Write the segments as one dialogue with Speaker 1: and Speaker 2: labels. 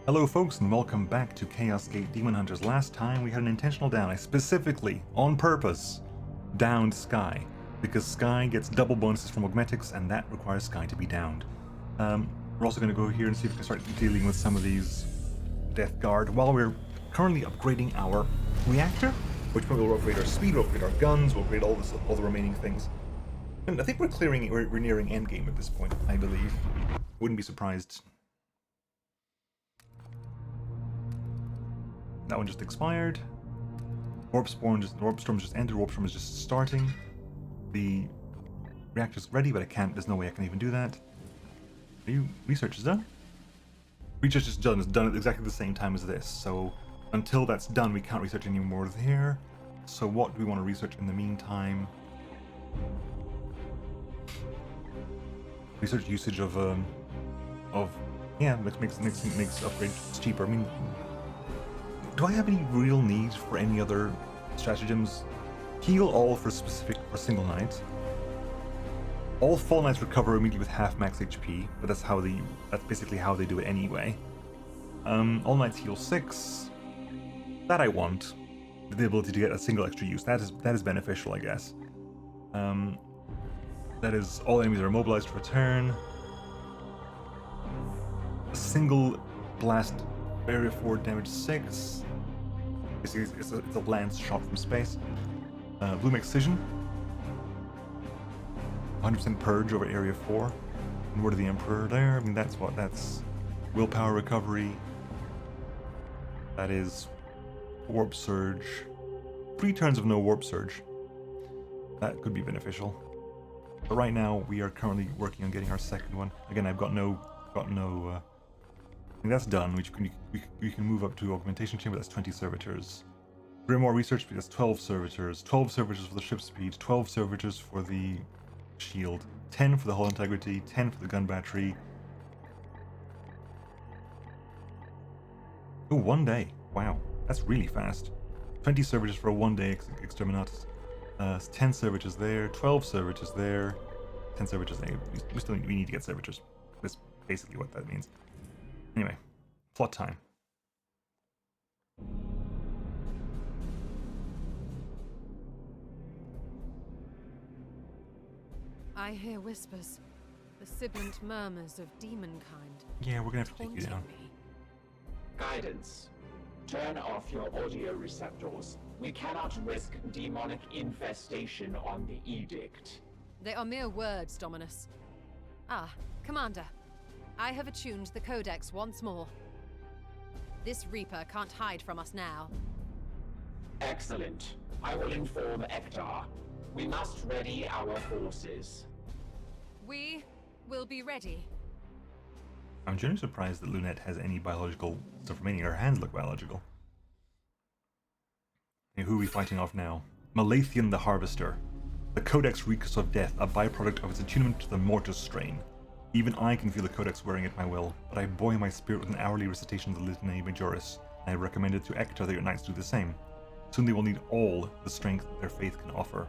Speaker 1: Hello folks and welcome back to Chaos Gate Daemonhunters. Last time we had an intentional down. I specifically, on purpose, downed Sky, because Sky gets double bonuses from Augmetics and that requires Sky to be downed. We're also going to go here and see if we can start dealing with some of these Death Guard while we're currently upgrading our reactor, which we'll upgrade our speed, we'll upgrade our guns, we'll upgrade all the remaining things. And I think we're nearing endgame at this point, I believe. Wouldn't be surprised. That one just expired. Warp Storm just ended. Warp Storm is just starting. The reactor's ready, but I can't. There's no way I can even do that. Research is done. Research is done. It's done at exactly the same time as this. So until that's done, we can't research anymore there. So what do we want to research in the meantime? Research usage of yeah, makes upgrades cheaper. I mean, do I have any real need for any other stratagems? Heal all for single knights. All fall knights recover immediately with half max HP, but that's basically how they do it anyway. All knights heal 6. That I want. The ability to get a single extra use. That is beneficial, I guess. That is, all enemies are immobilized for a turn. A single blast area 4 damage 6. Basically, it's a lance shot from space. Bloom Excision. 100% purge over area 4. And Word of the Emperor there. I mean, that's willpower recovery. That is warp surge. 3 turns of no warp surge. That could be beneficial. But right now, we are currently working on getting our second one. Again, I've got no. I think that's done. We can move up to Augmentation Chamber. That's 20 servitors. Grimoire Research Speed. That's 12 servitors. 12 servitors for the ship speed. 12 servitors for the shield. 10 for the hull integrity. 10 for the gun battery. Oh, 1 day. Wow, that's really fast. 20 servitors for a 1 day exterminatus. 10 servitors there, 12 servitors there, 10 servitors there. We need to get servitors. That's basically what that means. Anyway, plot time.
Speaker 2: I hear whispers, the sibilant murmurs of demonkind.
Speaker 1: Yeah, we're gonna have to take you down.
Speaker 2: Me.
Speaker 3: Guidance. Turn off your audio receptors. We cannot risk demonic infestation on the edict.
Speaker 2: They are mere words, Dominus. Ah, Commander. I have attuned the codex once more. This Reaper can't hide from us now.
Speaker 3: Excellent. I will inform Ektar. We must ready our forces.
Speaker 2: We will be ready.
Speaker 1: I'm genuinely surprised that Lunette has any biological stuff remaining. Her hands look biological. Okay, who are we fighting off now? Malathian the Harvester. The Codex reeks of death, a byproduct of its attunement to the Mortis strain. Even I can feel the Codex wearing at my will, but I buoy my spirit with an hourly recitation of the Litany Majoris, and I recommend it to Ektar that your knights do the same. Soon they will need all the strength their faith can offer.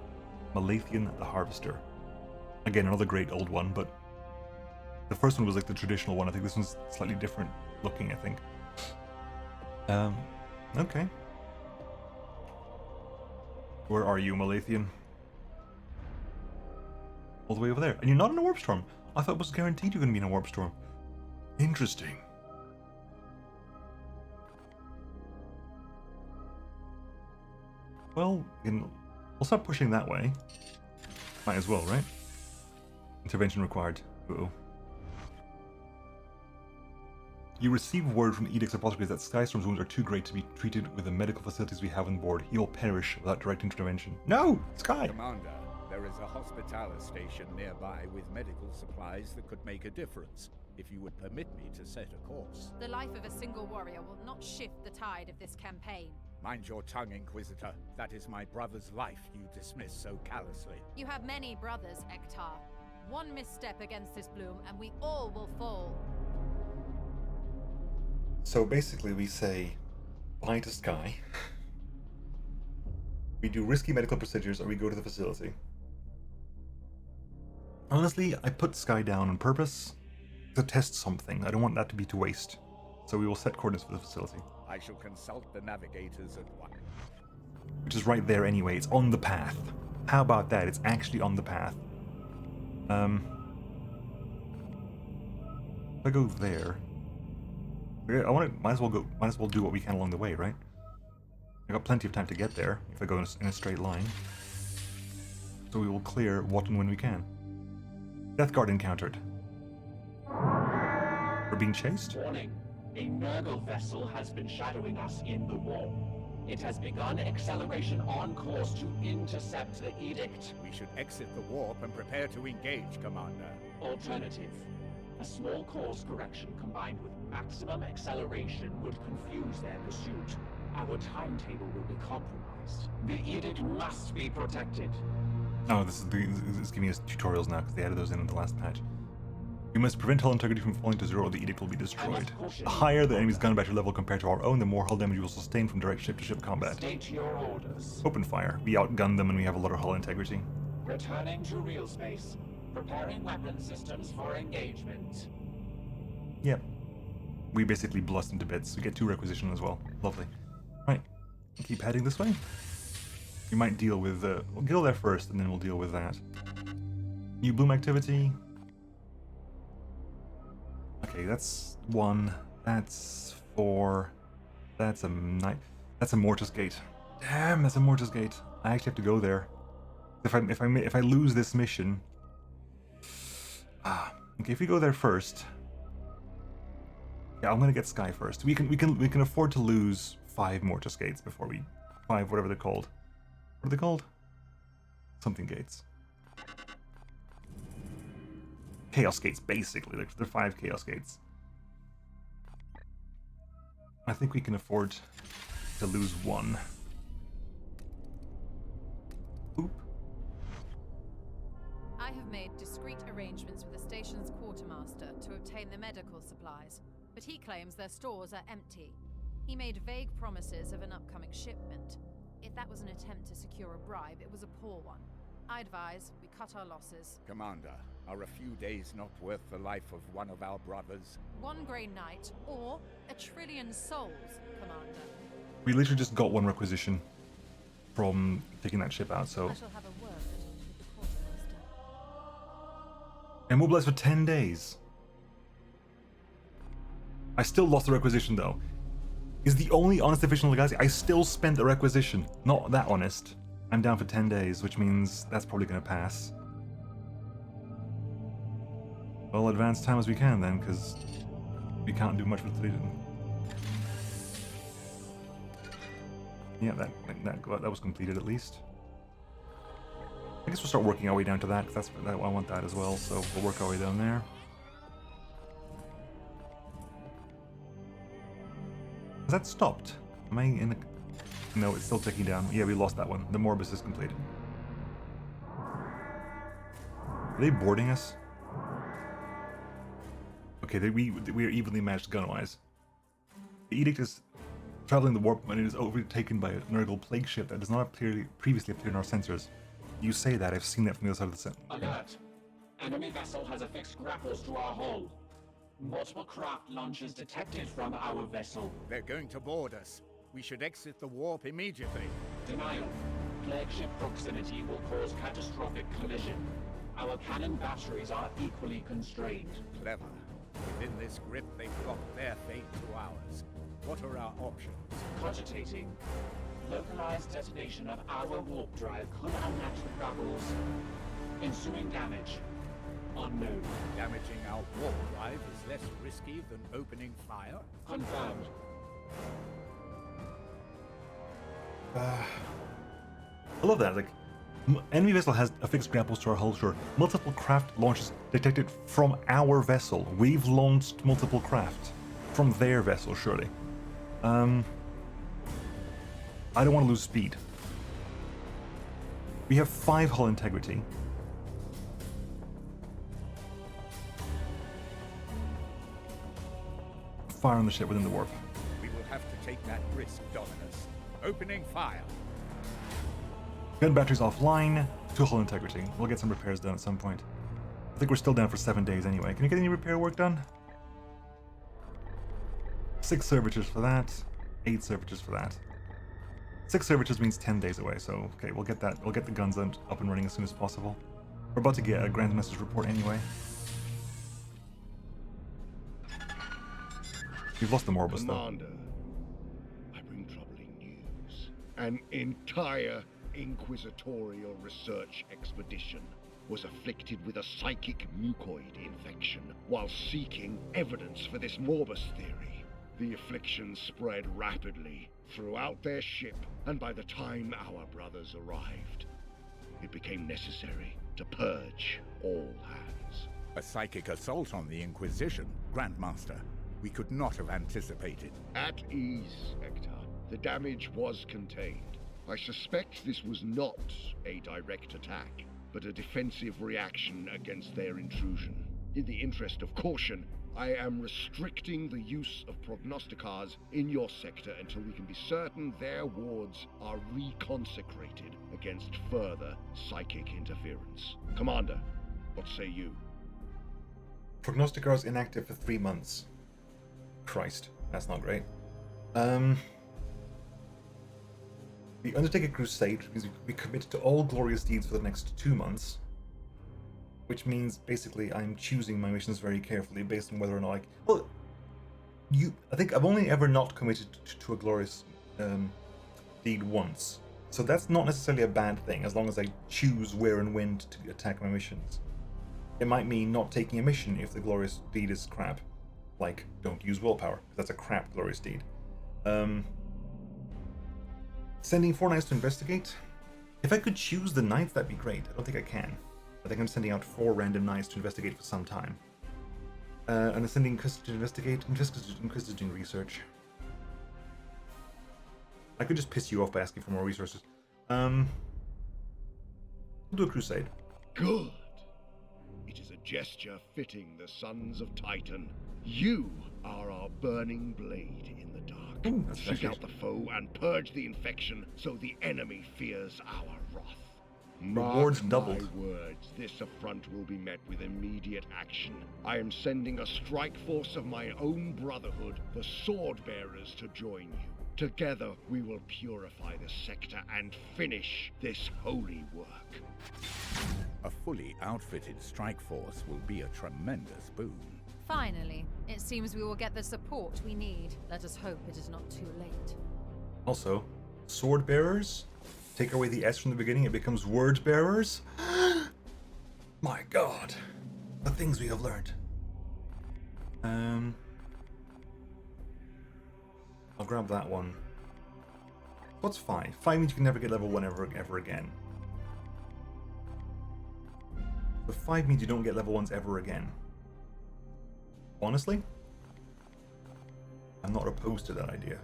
Speaker 1: Malathian the Harvester. Again, another great old one, but the first one was like the traditional one. I think this one's slightly different looking, I think. Okay. Where are you, Malathian? All the way over there. And you're not in a warp storm. I thought it was guaranteed you're going to be in a warp storm. Interesting. Well, we'll start pushing that way. Might as well, right? Intervention required. Uh-oh. You receive word from the Edict's apothecaries that Skystorm's wounds are too great to be treated with the medical facilities we have on board. He will perish without direct intervention. No! Sky!
Speaker 4: Commander, there is a hospitaller station nearby with medical supplies that could make a difference, if you would permit me to set a course.
Speaker 2: The life of a single warrior will not shift the tide of this campaign.
Speaker 4: Mind your tongue, Inquisitor. That is my brother's life you dismiss so callously.
Speaker 2: You have many brothers, Ektar. One misstep against this bloom, and we all will fall.
Speaker 1: So basically we say bye to Sky. We do risky medical procedures or we go to the facility. Honestly, I put Sky down on purpose to test something. I don't want that to be to waste. So we will set coordinates for the facility.
Speaker 4: I shall consult the navigators at once.
Speaker 1: Which is right there anyway. It's on the path. How about that? It's actually on the path. If I go there, might as well do what we can along the way, right? I got plenty of time to get there if I go in a straight line. So we will clear what and when we can. Death Guard encountered. We're being chased?
Speaker 3: Warning. A Nurgle vessel has been shadowing us in the warp. It has begun acceleration on course to intercept the edict.
Speaker 4: We should exit the warp and prepare to engage, Commander.
Speaker 3: Alternative. A small course correction combined with maximum acceleration would confuse their pursuit. Our timetable will be compromised. The edict must be protected.
Speaker 1: Oh, this is giving us tutorials now because they added those in the last patch. We must prevent hull integrity from falling to 0 or the edict will be destroyed. The higher the enemy's gun battery level compared to our own, the more hull damage we will sustain from direct ship-to-ship combat.
Speaker 3: State your orders.
Speaker 1: Open fire. We outgun them and we have a lot of hull integrity.
Speaker 3: Returning to real space. Preparing weapon systems for engagement.
Speaker 1: Yep. We basically blast them to bits. We get 2 requisition as well. Lovely. Right. Keep heading this way. We might deal with... we'll go there first and then we'll deal with that. New bloom activity. Okay, that's 1. That's 4. That's a Mortis gate. Damn, that's a Mortis gate. I actually have to go there. If I lose this mission, okay. If we go there first, yeah, I'm gonna get Sky first. We can afford to lose 5 Mortis gates before 5 whatever they're called. What are they called? Something gates. Chaos gates, basically. They're 5 chaos gates. I think we can afford to lose 1. Oop.
Speaker 2: I have made discreet arrangements with the station's quartermaster to obtain the medical supplies, but he claims their stores are empty. He made vague promises of an upcoming shipment. If that was an attempt to secure a bribe, it was a poor one. I advise we cut our losses.
Speaker 4: Commander, are a few days not worth the life of one of our brothers?
Speaker 2: 1 grey night, or 1,000,000,000,000 souls, Commander.
Speaker 1: We literally just got 1 requisition from taking that ship out, so...
Speaker 2: I shall have a word with the quartermaster.
Speaker 1: Immobilized for 10 days. I still lost the requisition, though. Is the only honest official in the galaxy. I still spent the requisition. Not that honest. I'm down for 10 days, which means that's probably going to pass. Well, advance time as we can then, because we can't do much with it. Yeah, that was completed at least. I guess we'll start working our way down to that, because I want that as well, so we'll work our way down there. Has that stopped? Am I in the... No, it's still ticking down. Yeah, we lost that one. The Morbus is completed. Are they boarding us? Okay, we are evenly matched gun-wise. The Edict is traveling the warp when it is overtaken by a Nurgle plague ship that does not previously appear in our sensors. You say that, I've seen that from the other side of the set.
Speaker 3: Alert! Enemy vessel has affixed grapples to our hull. Multiple craft launches detected from our vessel.
Speaker 4: They're going to board us. We should exit the warp immediately.
Speaker 3: Denial. Plague ship proximity will cause catastrophic collision. Our cannon batteries are equally constrained.
Speaker 4: Clever. Within this grip, they plot their fate to ours. What are our options?
Speaker 3: Cogitating. Localized detonation of our warp drive could unlatch the grapples. Ensuing damage. Unknown.
Speaker 4: Damaging our warp drive is less risky than opening fire?
Speaker 3: Confirmed.
Speaker 1: I love that. Like, enemy vessel has affixed grapples to our hull shore. Multiple craft launches detected from our vessel. We've launched multiple craft from their vessel, surely. I don't want to lose speed. We have 5 hull integrity. Fire on the ship within the warp.
Speaker 4: We will have to take that risk, Dominus. Opening fire.
Speaker 1: Gun batteries offline. 2 hull integrity. We'll get some repairs done at some point. I think we're still down for 7 days anyway. Can you get any repair work done? 6 servitors for that. 8 servitors for that. 6 servitors means 10 days away, so okay, we'll get that. We'll get the guns up and running as soon as possible. We're about to get a Grandmaster's report anyway. We've lost the Morbus, though.
Speaker 5: Commander, I bring troubling news. An entire inquisitorial research expedition was afflicted with a psychic mucoid infection while seeking evidence for this Morbus theory. The affliction spread rapidly throughout their ship, and by the time our brothers arrived, it became necessary to purge all hands.
Speaker 4: A psychic assault on the Inquisition, Grandmaster. We could not have anticipated.
Speaker 5: At ease, Hector. The damage was contained. I suspect this was not a direct attack, but a defensive reaction against their intrusion. In the interest of caution, I am restricting the use of prognosticars in your sector until we can be certain their wards are reconsecrated against further psychic interference. Commander, what say you?
Speaker 1: Prognosticars inactive for 3 months. Christ, that's not great. We undertake a crusade, which means we commit to all glorious deeds for the next 2 months. Which means, basically, I'm choosing my missions very carefully based on whether or not I think I've only ever not committed to a glorious deed once. So that's not necessarily a bad thing, as long as I choose where and when to attack my missions. It might mean not taking a mission if the glorious deed is crap. Like, don't use willpower, because that's a crap glorious deed. Sending 4 knights to investigate? If I could choose the knights, that'd be great. I don't think I can. I think I'm sending out 4 random knights to investigate for some time. And I'm sending Inquisitor to investigate. Inquisitor doing research. I could just piss you off by asking for more resources. We'll do a crusade.
Speaker 5: Good. It is a gesture fitting the Sons of Titan. You are our burning blade in the dark.
Speaker 1: Ooh, that's
Speaker 5: Seek
Speaker 1: nice.
Speaker 5: out the foe and purge the infection so the enemy fears our wrath.
Speaker 1: Rewards
Speaker 5: Mark
Speaker 1: doubled.
Speaker 5: my words, this affront will be met with immediate action. I am sending a strike force of my own brotherhood, the Sword Bearers, to join you. Together we will purify the sector and finish this holy work.
Speaker 4: A fully outfitted strike force will be a tremendous boon.
Speaker 2: Finally, it seems we will get the support we need. Let us hope it is not too late.
Speaker 1: Also, sword bearers? Take away the S from the beginning, it becomes word bearers? My god. The things we have learned. I'll grab that one. What's 5? 5 means you can never get level 1 ever again. The 5 means you don't get level 1s ever again. Honestly, I'm not opposed to that idea.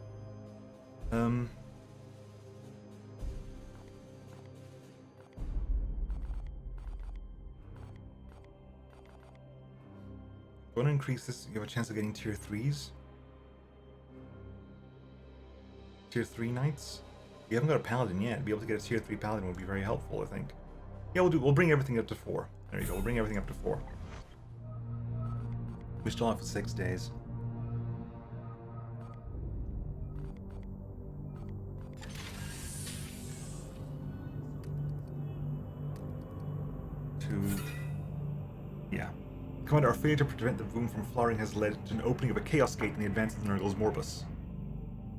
Speaker 1: Want to increase this? You have a chance of getting tier 3s. Tier 3 knights. You haven't got a paladin yet. Be able to get a tier 3 paladin would be very helpful, I think. Yeah, we'll bring everything up to 4. There you go. We'll bring everything up to 4. We still have for 6 days. Yeah. Commander, our failure to prevent the boom from flowering has led to an opening of a chaos gate in the advance of the Nurgle's Morbus.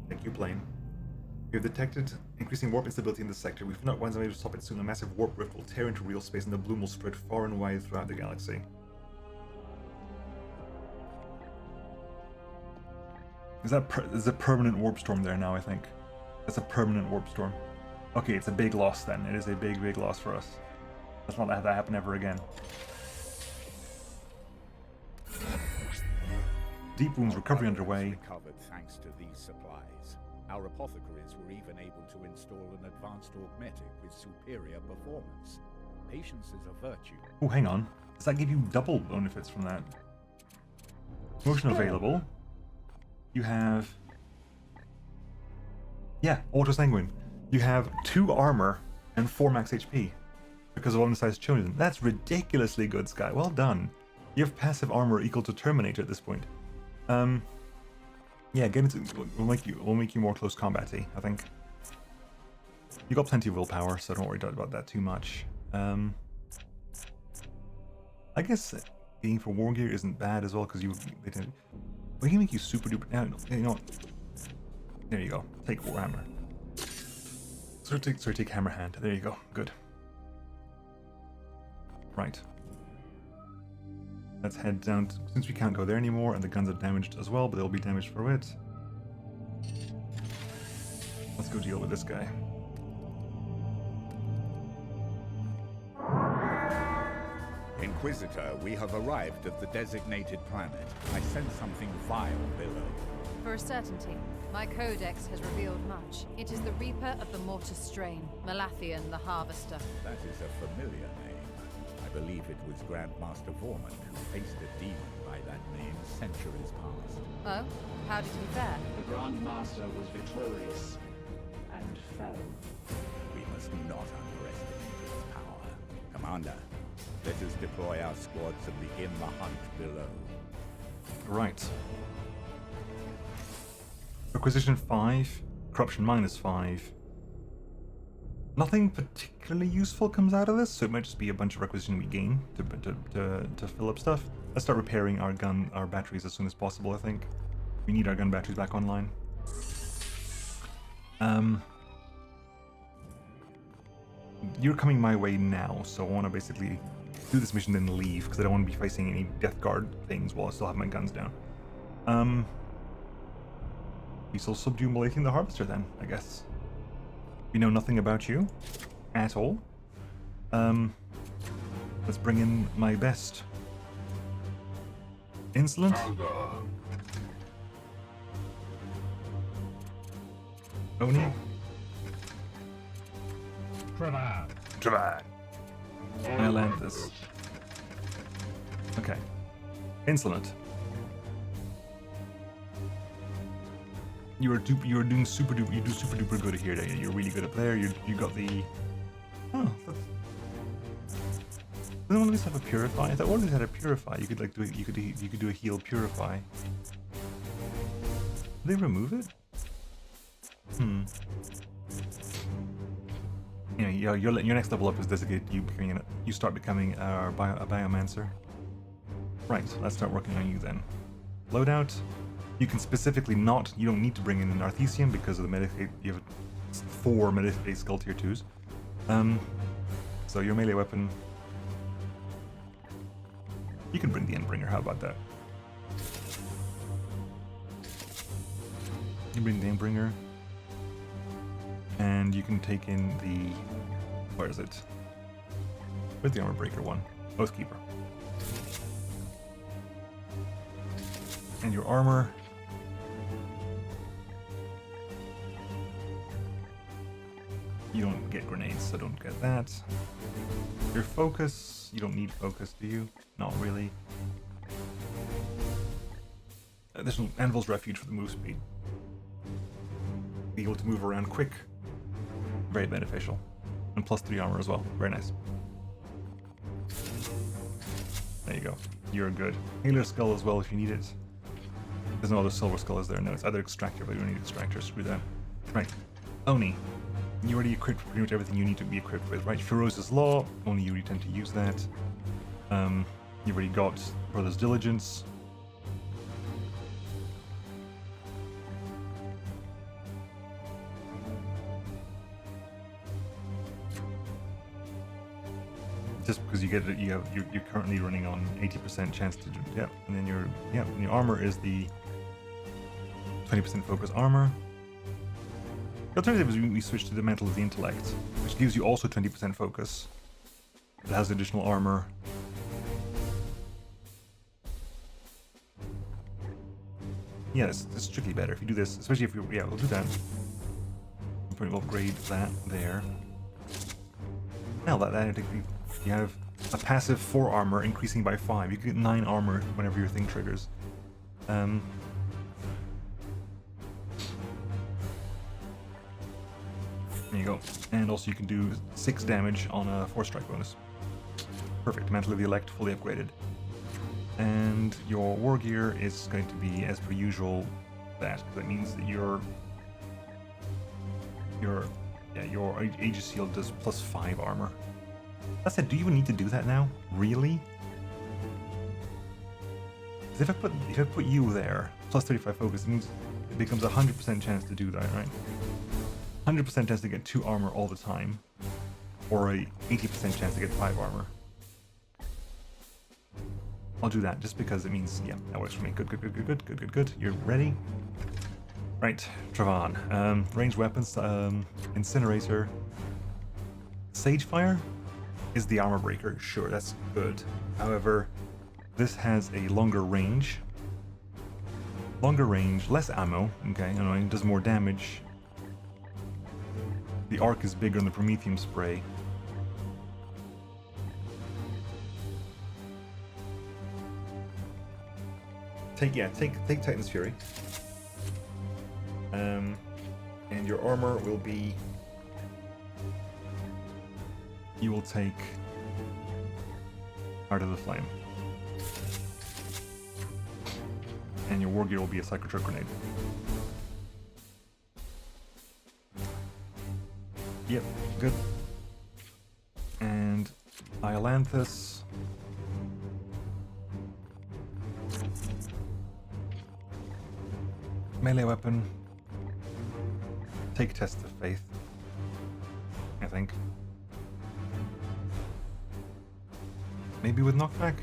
Speaker 1: Thank you, plane. We have detected increasing warp instability in this sector. If not once able to stop it soon, a massive warp rift will tear into real space and the bloom will spread far and wide throughout the galaxy. There's a permanent warp storm there now, I think. That's a permanent warp storm. Okay, it's a big loss then. It is a big, big loss for us. Let's not have that happen ever again. Deep wounds recovery underway.
Speaker 4: Recovered thanks to these supplies. Our apothecaries were even able to install an advanced augmetic with superior performance. Patience is a virtue.
Speaker 1: Oh, hang on. Does that give you double benefits from that? Motion available. You have... Yeah, Auto Sanguine. You have 2 armor and 4 max HP because of undersized chosen. That's ridiculously good, Sky. Well done. You have passive armor equal to Terminator at this point. Yeah, get into will make you more close combat-y, I think. You got plenty of willpower, so don't worry about that too much. I guess being for war gear isn't bad as well because they can make you super duper. You know what? There you go. Take Warhammer. Take Hammer Hand. There you go. Good. Right. Let's head down since we can't go there anymore, and the guns are damaged as well, but they'll be damaged for it. Let's go deal with this guy.
Speaker 4: Inquisitor, we have arrived at the designated planet. I sense something vile below.
Speaker 2: For a certainty, my codex has revealed much. It is the Reaper of the Mortis strain, Malathian the Harvester.
Speaker 4: That is a familiar name. I believe it was Grandmaster Vormund who faced a demon by that name centuries past.
Speaker 2: Oh? How did he fare?
Speaker 3: The Grandmaster was victorious and fell.
Speaker 4: We must not underestimate its power. Commander, let us deploy our squads and begin the hunt below.
Speaker 1: Right. Acquisition 5, corruption -5. Nothing particularly useful comes out of this, so it might just be a bunch of requisition we gain to fill up stuff. Let's start repairing our batteries as soon as possible, I think. We need our gun batteries back online. You're coming my way now, so I want to basically do this mission then leave, because I don't want to be facing any Death Guard things while I still have my guns down. We still subdue Malathian the Harvester then, I guess. We know nothing about you at all. Let's bring in my best. Insolent. Oni. Travad. I land this. Okay. Insolent. You do super duper good here. You're really good up there. You got the. Oh, that's. Doesn't one of these have a purify? I thought one of these had a purify. You could like do you could do a heal purify. Did they remove it? Yeah, your next level up is designated you start becoming a biomancer. Right, let's start working on you then. Loadout. You can specifically you don't need to bring in an Arthesium because of the Medicaid. You have 4 Medicaid Skull Tier 2s. So your melee weapon. You can bring the Endbringer, how about that? You bring the Endbringer. And you can take in the. Where is it? Where's the Armor Breaker one? Oathkeeper. And your armor. You don't get grenades, so don't get that. Your focus, you don't need focus, do you? Not really. Additional Anvil's Refuge for the move speed. Be able to move around quick. Very beneficial. And +3 armor as well. Very nice. There you go. You're good. Healer Skull as well if you need it. There's no other Silver Skull, is there? No, it's either Extractor, but you don't need Extractor. Screw that. Right. Oni. You already equipped pretty much everything you need to be equipped with, right? Feroza's Law, only you tend to use that. You've already got Brother's Diligence. Just because you get it, you're currently running on 80% chance to do, yeah, and then your armor is the 20% focus armor. The alternative is we switch to the Mantle of the Intellect, which gives you also 20% focus. It has additional armor. Yeah, it's strictly better if you do this, especially if we'll do that. We'll upgrade that there. Now that you have a passive 4 armor increasing by 5. You get 9 armor whenever your thing triggers. There you go. And also you can do 6 damage on a 4 strike bonus. Perfect. Mantle of the Elect fully upgraded. And your war gear is going to be, as per usual, that, because that means that your Aegis Shield does +5 armor. That said, do you even need to do that now? Really? Because if I put you there, +35 focus, it means it becomes a 100% chance to do that, right? 100% chance to get 2 armor all the time, or a 80% chance to get 5 armor. I'll do that just because it means, yeah, that works for me. Good. You're ready? Right, Travan. Ranged weapons, Incinerator. Sagefire is the armor breaker. Sure, that's good. However, this has a longer range. Less ammo. Okay, annoying. Does more damage. The arc is bigger than the Prometheum spray. Take Titan's Fury. And your armor will be... You will take Heart of the Flame. And your war gear will be a Psychotrope Grenade. Yep, good. And Iolanthus. Melee weapon. Take Test of Faith, I think. Maybe with knockback?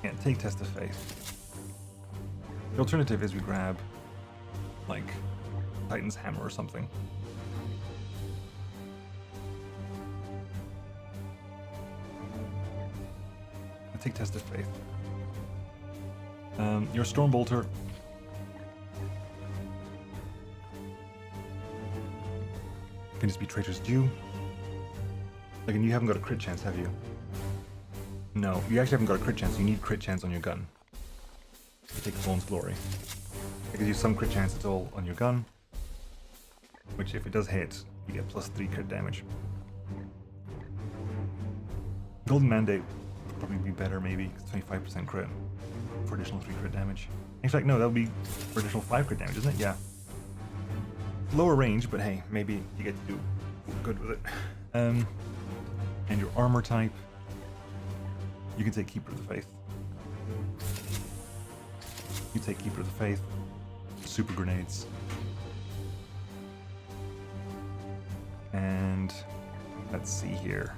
Speaker 1: Yeah, take Test of Faith. The alternative is we grab, like, Titan's Hammer or something. I take Test of Faith. Your Stormbolter. Can just be Traitor's Due. Like, and you haven't got a crit chance, have you? No, you actually haven't got a crit chance. You need crit chance on your gun. You take Thorn's Glory. It gives you some crit chance at all on your gun, which if it does hit, you get +3 crit damage. Golden Mandate would probably be better, maybe. It's 25% crit for additional 3 crit damage. In fact, no, that would be for additional 5 crit damage, isn't it? Yeah. Lower range, but hey, maybe you get to do good with it. And your armor type, you can take Keeper of the Faith. You take Keeper of the Faith, super grenades, and let's see here.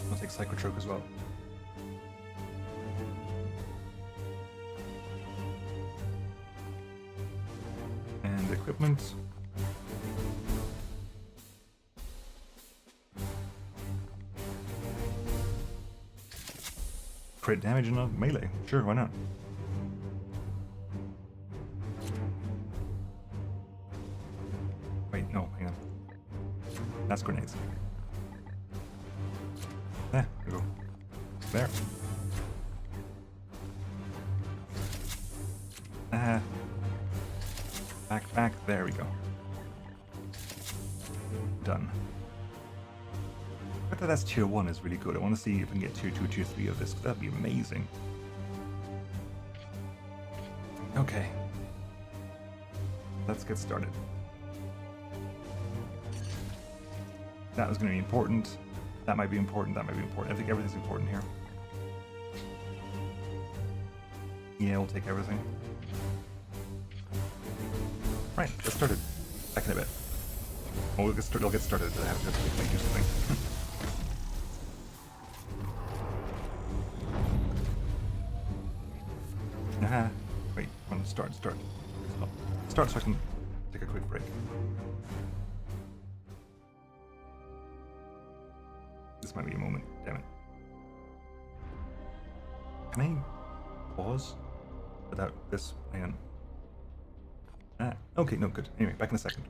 Speaker 1: I'll take Psychotrope as well. And equipment. Crit damage in a melee. Sure, why not? Wait, no, hang on. That's grenades. There we go. There. Back, there we go. Done. I bet that's tier 1 is really good. I want to see if I can get tier 2, tier 3 of this, because that'd be amazing. Okay. Let's get started. That was going to be important. That might be important, that might be important. I think everything's important here. Yeah, we'll take everything. Right, get started. Back in a bit. Oh, we'll get started. I have to do something. Wait, I want to start. Start so I can take a quick break. This might be a moment, damn it. Can I pause without this? Hang on. Okay, no, good. Anyway, back in a second.